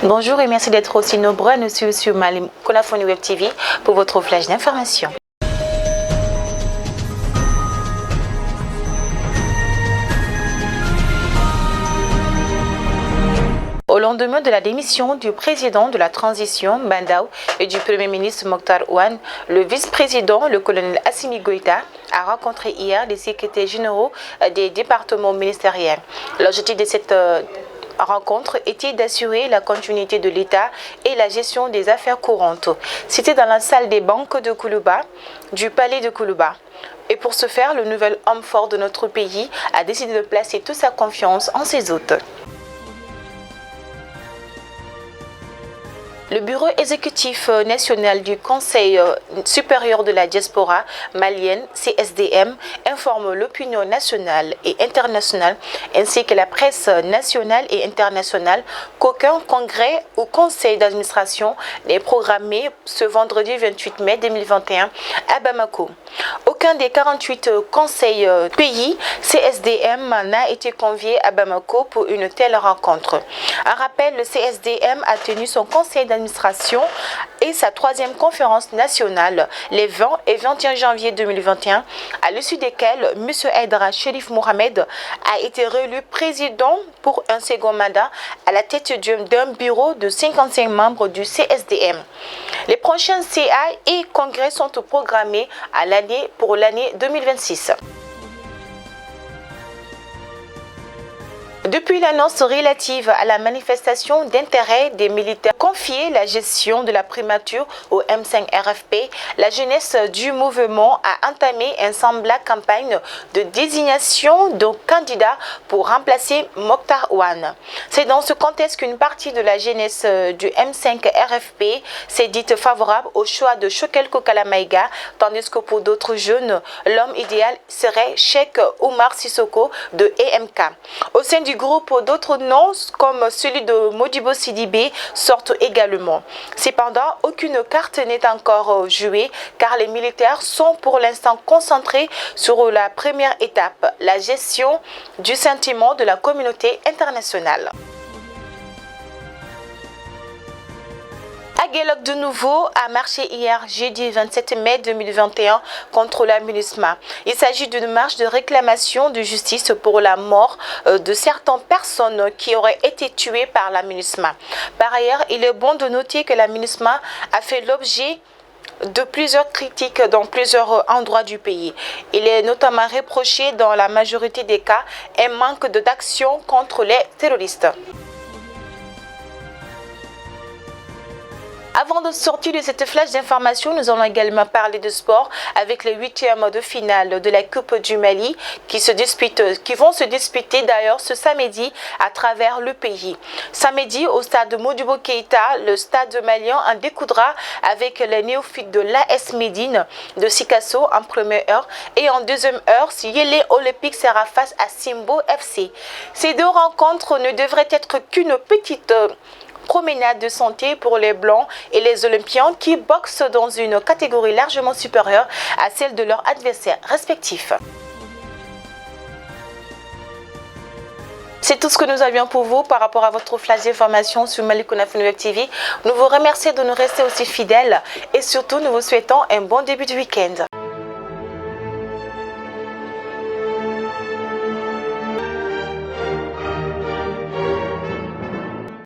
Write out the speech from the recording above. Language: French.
Bonjour et merci d'être aussi nombreux à nous suivre sur Mali Konafoni Web TV pour votre flash d'information. Au lendemain de la démission du président de la transition, Bandaw, et du Premier ministre Mokhtar Ouane, le vice-président, le colonel Assimi Goïta, a rencontré hier les secrétaires généraux des départements ministériels. L'objectif de cette rencontre était d'assurer la continuité de l'État et la gestion des affaires courantes. C'était dans la salle des banques de Koulouba, du palais de Koulouba. Et pour ce faire, le nouvel homme fort de notre pays a décidé de placer toute sa confiance en ses hôtes. Le bureau exécutif national du Conseil supérieur de la diaspora malienne, CSDM, informe l'opinion nationale et internationale ainsi que la presse nationale et internationale qu'aucun congrès ou conseil d'administration n'est programmé ce vendredi 28 mai 2021 à Bamako. Aucun des 48 conseils pays CSDM n'a été convié à Bamako pour une telle rencontre. Un rappel, le CSDM a tenu son conseil d'administration et sa troisième conférence nationale les 20 et 21 janvier 2021, à l'issue desquelles M. Aïdara Chérif Mohamed a été réélu président pour un second mandat à la tête d'un bureau de 55 membres du CSDM. Les prochains CA et congrès sont programmés pour l'année 2026. Depuis l'annonce relative à la manifestation d'intérêt des militaires confier la gestion de la primature au M5 RFP, la jeunesse du mouvement a entamé une semblable campagne de désignation de candidats pour remplacer Mokhtar Ouane. C'est dans ce contexte qu'une partie de la jeunesse du M5 RFP s'est dite favorable au choix de Choguel Kokala Maïga, tandis que pour d'autres jeunes, l'homme idéal serait Cheikh Oumar Sissoko de EMK. Au sein du groupe, d'autres noms comme celui de Modibo Sidibé sortent également. Cependant, aucune carte n'est encore jouée car les militaires sont pour l'instant concentrés sur la première étape, la gestion du sentiment de la communauté internationale. Aguelok de nouveau a marché hier, jeudi 27 mai 2021, contre la MINUSMA. Il s'agit d'une marche de réclamation de justice pour la mort de certaines personnes qui auraient été tuées par la MINUSMA. Par ailleurs, il est bon de noter que la MINUSMA a fait l'objet de plusieurs critiques dans plusieurs endroits du pays. Il est notamment reproché dans la majorité des cas un manque d'action contre les terroristes. Avant de sortir de cette flash d'information, nous allons également parler de sport avec les huitièmes de finale de la Coupe du Mali qui vont se disputer d'ailleurs ce samedi à travers le pays. Samedi, au stade Modibo Keïta, le stade malien en découdra avec les néophytes de l'AS Médine de Sikasso en première heure et en deuxième heure, Yélé Olympique sera face à Simbo FC. Ces deux rencontres ne devraient être qu'une petite promenade de santé pour les Blancs et les Olympiens qui boxent dans une catégorie largement supérieure à celle de leurs adversaires respectifs. C'est tout ce que nous avions pour vous par rapport à votre flash d'information sur Mali Konafoni Web TV. Nous vous remercions de nous rester aussi fidèles et surtout nous vous souhaitons un bon début de week-end.